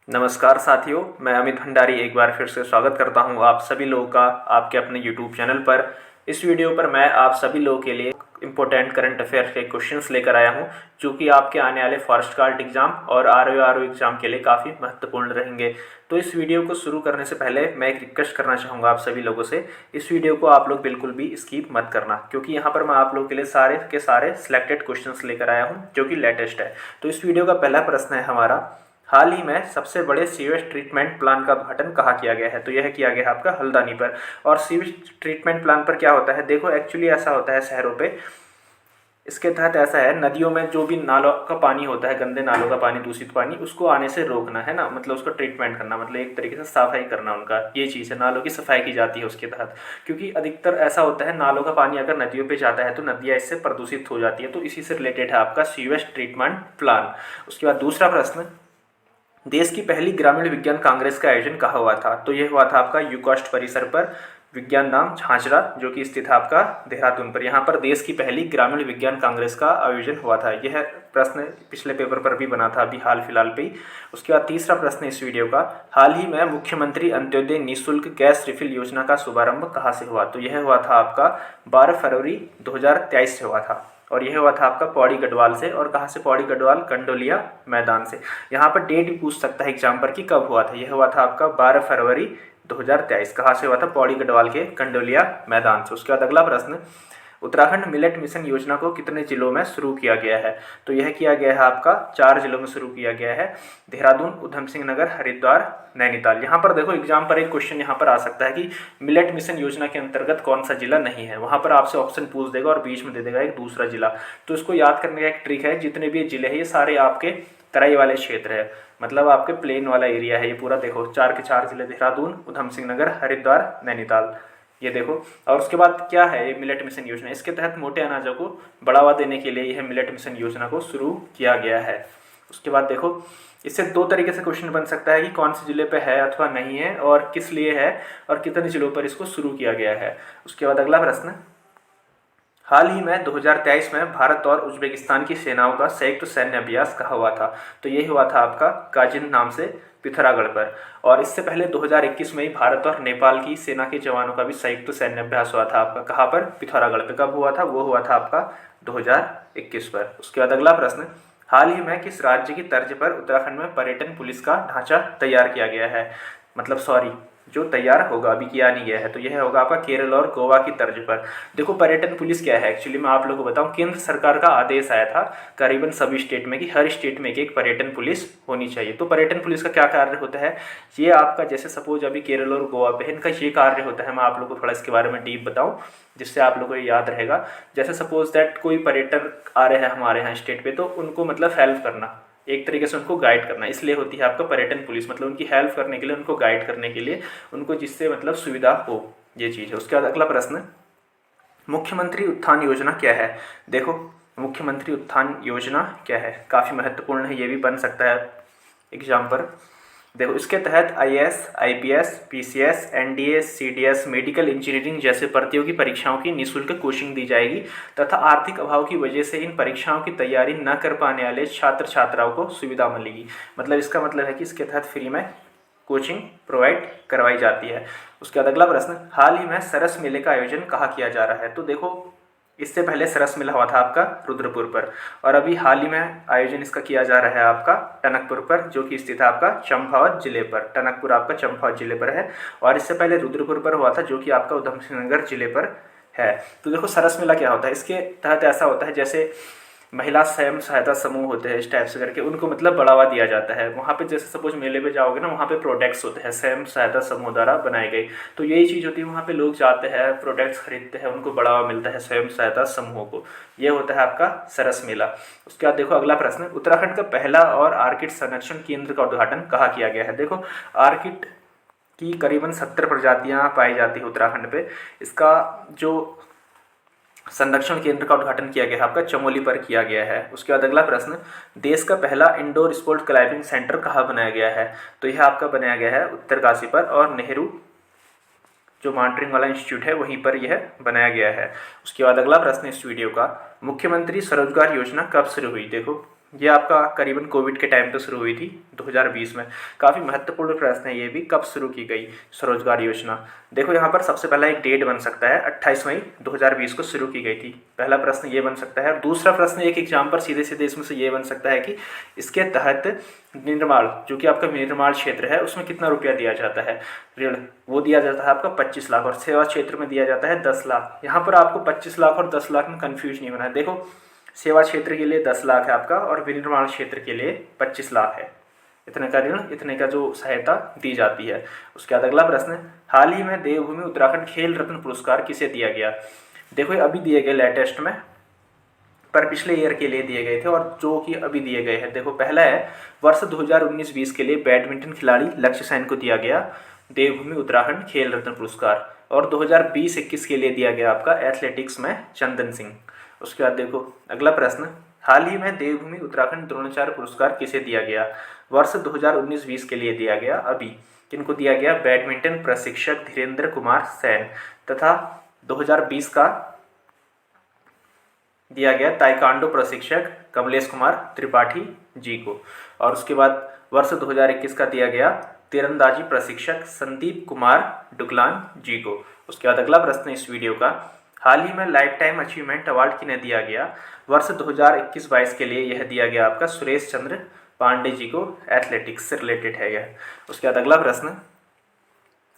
नमस्कार साथियों, मैं अमित भंडारी एक बार फिर से स्वागत करता हूं आप सभी लोगों का आपके अपने YouTube चैनल पर। इस वीडियो पर मैं आप सभी लोगों के लिए इम्पोर्टेंट करंट अफेयर्स के क्वेश्चंस लेकर आया हूं, जो कि आपके आने वाले फॉरेस्ट गार्ड एग्जाम और आरओ एग्जाम के लिए काफ़ी महत्वपूर्ण रहेंगे। तो इस वीडियो को शुरू करने से पहले मैं एक रिक्वेस्ट करना चाहूँगा आप सभी लोगों से, इस वीडियो को आप लोग बिल्कुल भी स्किप मत करना, क्योंकि यहाँ पर मैं आप लोगों के लिए सारे के सारे सिलेक्टेड क्वेश्चंस लेकर आया हूँ जो कि लेटेस्ट है। तो इस वीडियो का पहला प्रश्न है हमारा, हाल ही में सबसे बड़े सीवेज ट्रीटमेंट प्लान का उद्घाटन कहाँ किया गया है? तो यह किया गया है आपका हल्द्वानी पर। और सीवेज ट्रीटमेंट प्लान पर क्या होता है, देखो एक्चुअली ऐसा होता है शहरों पे, इसके तहत ऐसा है, नदियों में जो भी नालों का पानी होता है, गंदे नालों का पानी, दूषित पानी, उसको आने से रोकना है ना, मतलब उसको ट्रीटमेंट करना, मतलब एक तरीके से सफाई करना उनका, ये चीज़ है, नालों की सफाई की जाती है उसके तहत। क्योंकि अधिकतर ऐसा होता है, नालों का पानी अगर नदियों पे जाता है तो नदियाँ इससे प्रदूषित हो जाती है, तो इसी से रिलेटेड है आपका सीवेज ट्रीटमेंट प्लान। उसके बाद दूसरा प्रश्न, देश की पहली ग्रामीण विज्ञान कांग्रेस का आयोजन कहाँ हुआ था? तो यह हुआ था आपका यूकॉस्ट परिसर पर, विज्ञान धाम झांझरा, जो कि स्थित है आपका देहरादून पर। यहाँ पर देश की पहली ग्रामीण विज्ञान कांग्रेस का आयोजन हुआ था। यह प्रश्न पिछले पेपर पर भी बना था, अभी हाल फिलहाल पे ही। उसके बाद तीसरा प्रश्न इस वीडियो का, हाल ही में मुख्यमंत्री अंत्योदय निःशुल्क गैस रिफिल योजना का शुभारंभ कहाँ से हुआ? तो यह हुआ था आपका 12 फरवरी 2023 से हुआ था, और यह हुआ था आपका पौड़ी गढ़वाल से। और कहाँ से पौड़ी गढ़वाल? कंडोलिया मैदान से। यहाँ पर डेट भी पूछ सकता है एग्जाम पर कि कब हुआ था। यह हुआ था आपका 12 फरवरी 2023। कहाँ से हुआ था? पौड़ी गढ़वाल के कंडोलिया मैदान से। उसके बाद अगला प्रश्न, उत्तराखंड मिलेट मिशन योजना को कितने जिलों में शुरू किया गया है? तो यह किया गया है आपका 4 जिलों में शुरू किया गया है, देहरादून, उधम सिंह नगर, हरिद्वार, नैनीताल। यहाँ पर देखो एग्जाम पर एक क्वेश्चन यहाँ पर आ सकता है कि मिलेट मिशन योजना के अंतर्गत कौन सा जिला नहीं है। वहाँ पर आपसे ऑप्शन पूछ देगा और बीच में दे देगा एक दूसरा जिला। तो इसको याद करने का एक ट्रिक है, जितने भी जिले हैं ये सारे आपके तराई वाले क्षेत्र है, मतलब आपके प्लेन वाला एरिया है ये पूरा। देखो 4 के 4 जिले, देहरादून, उधम सिंह नगर, हरिद्वार, नैनीताल, ये देखो। और उसके बाद क्या है ये मिलेट मिशन योजना? इसके तहत मोटे अनाजों को बढ़ावा देने के लिए यह मिलेट मिशन योजना को शुरू किया गया है। उसके बाद देखो, इससे दो तरीके से क्वेश्चन बन सकता है कि कौन से जिले पे है अथवा नहीं है, और किस लिए है, और कितने जिलों पर इसको शुरू किया गया है। उसके बाद अगला प्रश्न, हाल ही में 2023 में भारत और उज्बेकिस्तान की सेनाओं का संयुक्त सैन्य अभ्यास कहाँ हुआ था? तो यही हुआ था आपका काजिन नाम से पिथौरागढ़ पर। और इससे पहले 2021 में ही भारत और नेपाल की सेना के जवानों का भी संयुक्त सैन्य अभ्यास हुआ था आपका, कहाँ पर? पिथौरागढ़ पे। कब हुआ था? वो हुआ था आपका 2021 पर। उसके बाद अगला प्रश्न, हाल ही में किस राज्य की तर्ज पर उत्तराखंड में पर्यटन पुलिस का ढांचा तैयार किया गया है? मतलब सॉरी, जो तैयार होगा, अभी किया नहीं गया है, तो यह होगा आपका केरल और गोवा की तर्ज पर। देखो पर्यटन पुलिस क्या है, एक्चुअली मैं आप लोगों को बताऊं, केंद्र सरकार का आदेश आया था करीबन सभी स्टेट में कि हर स्टेट में एक पर्यटन पुलिस होनी चाहिए। तो पर्यटन पुलिस का क्या कार्य होता है, ये आपका जैसे सपोज अभी केरल और गोवा पे इनका ये कार्य होता है, मैं आप लोग को थोड़ा इसके बारे में डीप बताऊं जिससे आप लोगों को याद रहेगा। जैसे सपोज दैट कोई पर्यटक आ रहे हैं हमारे यहाँ स्टेट पे, तो उनको मतलब हेल्प करना, एक तरीके से उनको गाइड करना, इसलिए होती है आपका पर्यटन पुलिस, मतलब उनकी हेल्प करने के लिए, उनको गाइड करने के लिए, उनको जिससे मतलब सुविधा हो, ये चीज़ है। उसके बाद अगला प्रश्न, मुख्यमंत्री उत्थान योजना क्या है? देखो मुख्यमंत्री उत्थान योजना क्या है, काफ़ी महत्वपूर्ण है, ये भी बन सकता है एग्जाम पर। देखो इसके तहत IAS, IPS, PCS, NDA, CDS, medical engineering जैसे प्रतियोगी परीक्षाओं की निःशुल्क कोचिंग दी जाएगी, तथा आर्थिक अभाव की वजह से इन परीक्षाओं की तैयारी न कर पाने वाले छात्र छात्राओं को सुविधा मिलेगी। मतलब इसका मतलब है कि इसके तहत फ्री में कोचिंग प्रोवाइड करवाई जाती है। उसके बाद अगला प्रश्न, हाल ही में सरस मेले का आयोजन कहाँ किया जा रहा है? तो देखो इससे पहले सरस मेला हुआ था आपका रुद्रपुर पर, और अभी हाल ही में आयोजन इसका किया जा रहा है आपका टनकपुर पर, जो कि स्थित है आपका चंपावत जिले पर। टनकपुर आपका चंपावत जिले पर है, और इससे पहले रुद्रपुर पर हुआ था, जो कि आपका उधम सिंह नगर जिले पर है। तो देखो सरस मेला क्या होता है, इसके तहत ऐसा होता है जैसे महिला स्वयं सहायता समूह होते हैं, इस टाइप से करके उनको मतलब बढ़ावा दिया जाता है। वहाँ पे जैसे सपोज मेले पे जाओगे ना, वहाँ पे प्रोडक्ट्स होते हैं स्वयं सहायता समूह द्वारा बनाए गए, तो यही चीज़ होती है, वहाँ पे लोग जाते हैं, प्रोडक्ट्स खरीदते हैं, उनको बढ़ावा मिलता है स्वयं सहायता समूहों को। ये होता है आपका सरस मेला। उसके बाद देखो अगला प्रश्न, उत्तराखंड का पहला और आर्किड संरक्षण केंद्र का उद्घाटन कहाँ किया गया है? देखो आर्किड की करीबन 70 प्रजातियाँ पाई जाती है उत्तराखंड पे। इसका जो संरक्षण केंद्र का उद्घाटन किया गया है आपका चमोली पर किया गया है। उसके बाद अगला प्रश्न, देश का पहला इंडोर स्पोर्ट क्लाइंबिंग सेंटर कहाँ बनाया गया है? तो यह आपका बनाया गया है उत्तरकाशी पर, और नेहरू जो मॉनिटरिंग वाला इंस्टीट्यूट है वहीं पर यह बनाया गया है। उसके बाद अगला प्रश्न इस वीडियो का, मुख्यमंत्री स्वरोजगार योजना कब शुरू हुई? देखो ये आपका करीबन कोविड के टाइम पे शुरू हुई थी 2020 में। काफ़ी महत्वपूर्ण प्रश्न है ये भी, कब शुरू की गई स्वरोजगार योजना। देखो यहाँ पर सबसे पहला एक डेट बन सकता है, 28 मई 2020 को शुरू की गई थी। पहला प्रश्न ये बन सकता है। और दूसरा प्रश्न एक एग्जाम पर सीधे सीधे इसमें से ये बन सकता है कि इसके तहत निर्माण, जो कि आपका निर्माण क्षेत्र है, उसमें कितना रुपया दिया जाता है ऋण, वो दिया जाता है आपका 25 लाख, और सेवा क्षेत्र में दिया जाता है 10 लाख। यहाँ पर आपको 25 लाख और 10 लाख में कन्फ्यूज नहीं होना है। देखो सेवा क्षेत्र के लिए 10 लाख है आपका और विनिर्माण क्षेत्र के लिए 25 लाख है। इतने का ऋण, इतने का जो सहायता दी जाती है। उसके बाद अगला प्रश्न, हाल ही में देवभूमि उत्तराखंड खेल रत्न पुरस्कार किसे दिया गया। देखो ये अभी दिए गए लेटेस्ट में, पर पिछले ईयर के लिए दिए गए थे और जो कि अभी दिए गए हैं। देखो पहला है वर्ष 2019-20 के लिए बैडमिंटन खिलाड़ी लक्ष्य सेन को दिया गया देवभूमि उत्तराखंड खेल रत्न पुरस्कार, और 2020-21 के लिए दिया गया आपका एथलेटिक्स में चंदन सिंह। उसके बाद देखो अगला प्रश्न, हाल ही में देवभूमि उत्तराखंड द्रोणाचार्य पुरस्कार किसे दिया गया। वर्ष 2019-20 के लिए दिया गया अभी, किनको दिया गया, बैडमिंटन प्रशिक्षक धीरेन्द्र कुमार सैन, तथा 2020 का दिया गया ताइक्वांडो प्रशिक्षक कमलेश कुमार त्रिपाठी जी को। और उसके बाद वर्ष 2021 का दिया गया तीरंदाजी प्रशिक्षक संदीप कुमार डुगलान जी को। उसके बाद अगला प्रश्न इस वीडियो का, हाल ही में लाइफ टाइम अचीवमेंट अवार्ड किन्हें दिया गया। वर्ष 2021-22 के लिए यह दिया गया आपका सुरेश चंद्र पांडे जी को, एथलेटिक्स से रिलेटेड है यह। उसके बाद अगला प्रश्न,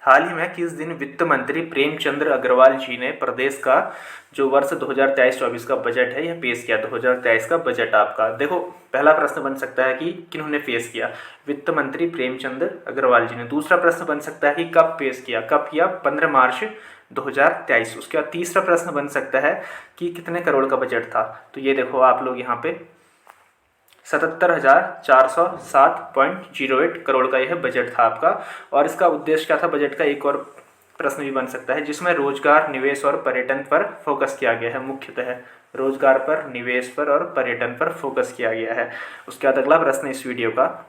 हाल ही में किस दिन वित्त मंत्री प्रेमचंद्र अग्रवाल जी ने प्रदेश का जो वर्ष 2023-24 का बजट है यह पेश किया। 2023 का बजट आपका, देखो पहला प्रश्न बन सकता है कि किन्होंने पेश किया, वित्त मंत्री प्रेमचंद्र अग्रवाल जी ने। दूसरा प्रश्न बन सकता है कि कब पेश किया, कब किया, 15 मार्च 2023। उसके बाद तीसरा प्रश्न बन सकता है कि कितने करोड़ का बजट था। तो ये देखो आप लोग यहाँ पे 77,407.08 करोड़ का यह बजट था आपका। और इसका उद्देश्य क्या था बजट का, एक और प्रश्न भी बन सकता है, जिसमें रोजगार, निवेश और पर्यटन पर फोकस किया गया है। मुख्यतः रोजगार पर, निवेश पर और पर्यटन पर फोकस किया गया है। उसके बाद अगला प्रश्न इस वीडियो का,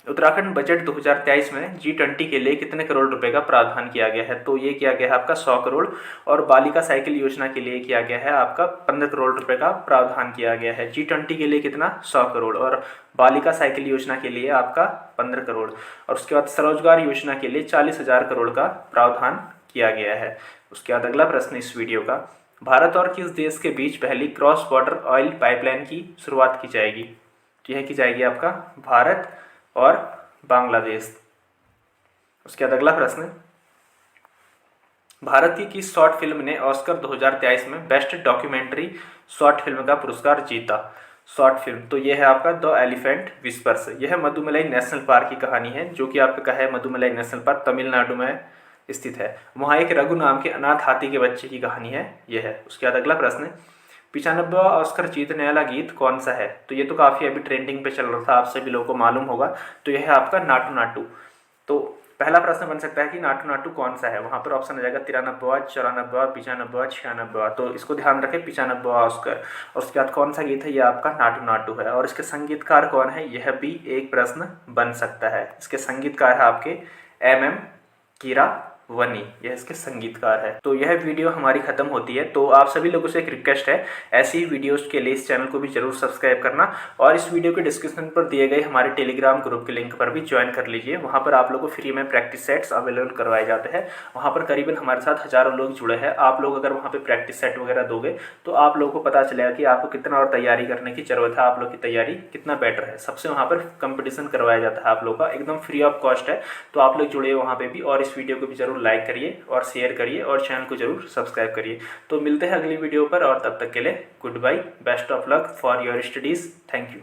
उत्तराखंड बजट 2023 में G20 के लिए कितने करोड़ रुपए का प्रावधान किया गया है। तो ये किया गया है आपका 100 करोड़, और बालिका साइकिल योजना के लिए किया गया है आपका 15 करोड़ रुपए का प्रावधान किया गया है। G20 के लिए कितना, 100 करोड़, और बालिका साइकिल योजना के लिए आपका 15 करोड़। और उसके बाद स्वरोजगार योजना के लिए 40,000 करोड़ का प्रावधान किया गया है। उसके बाद अगला प्रश्न इस वीडियो का, भारत और किस देश के बीच पहली क्रॉस बॉर्डर ऑयल पाइपलाइन की शुरुआत की जाएगी। तो यह की जाएगी आपका भारत और बांग्लादेश। उसके बाद अगला प्रश्न, भारत की किस शॉर्ट फिल्म ने ऑस्कर 2023 में बेस्ट डॉक्यूमेंट्री शॉर्ट फिल्म का पुरस्कार जीता। शॉर्ट फिल्म, तो यह है आपका द एलिफेंट विस्पर्स। यह मधुमलाई नेशनल पार्क की कहानी है, जो कि आपका है मधुमलाई नेशनल पार्क तमिलनाडु में स्थित है। वहाँ एक रघु नाम के अनाथ हाथी के बच्चे की कहानी है यह है। उसके बाद अगला प्रश्न, 95वां ऑस्कर जीतने वाला गीत कौन सा है। तो ये तो काफ़ी अभी ट्रेंडिंग पे चल रहा था, आप सभी लोगों को मालूम होगा। तो यह है आपका नाटू नाटू। तो पहला प्रश्न बन सकता है कि नाटू नाटू कौन सा है। वहाँ पर ऑप्शन आ जाएगा 93वां, 94वां, 95वां, 96वां। तो इसको ध्यान रखें, 95वां ऑस्कर। और उसके बाद कौन सा गीत है, यह आपका नाटू नाटू है। और इसके संगीतकार कौन है, यह भी एक प्रश्न बन सकता है। इसके संगीतकार है आपके MM कीरावनी, यह इसके संगीतकार है। तो यह वीडियो हमारी खत्म होती है। तो आप सभी लोगों से एक रिक्वेस्ट है, ऐसी ही वीडियोस के लिए इस चैनल को भी जरूर सब्सक्राइब करना, और इस वीडियो के डिस्क्रिप्शन पर दिए गए हमारे टेलीग्राम ग्रुप के लिंक पर भी ज्वाइन कर लीजिए। वहाँ पर आप लोगों को फ्री में प्रैक्टिस सेट्स अवेलेबल करवाए जाते हैं। वहाँ पर करीबन हमारे साथ हज़ारों लोग जुड़े हैं। आप लोग अगर वहाँ पर प्रैक्टिस सेट वगैरह दोगे तो आप लोगों को पता चलेगा कि आपको कितना और तैयारी करने की जरूरत है, आप लोग की तैयारी कितना बेटर है। सबसे वहाँ पर कंपटीशन करवाया जाता है आप लोग का, एकदम फ्री ऑफ कॉस्ट है। तो आप लोग जुड़े वहाँ पर भी, और इस वीडियो को भी जरूर लाइक करिए और शेयर करिए और चैनल को जरूर सब्सक्राइब करिए। तो मिलते हैं अगली वीडियो पर, और तब तक के लिए good bye, best of luck for your studies. Thank you.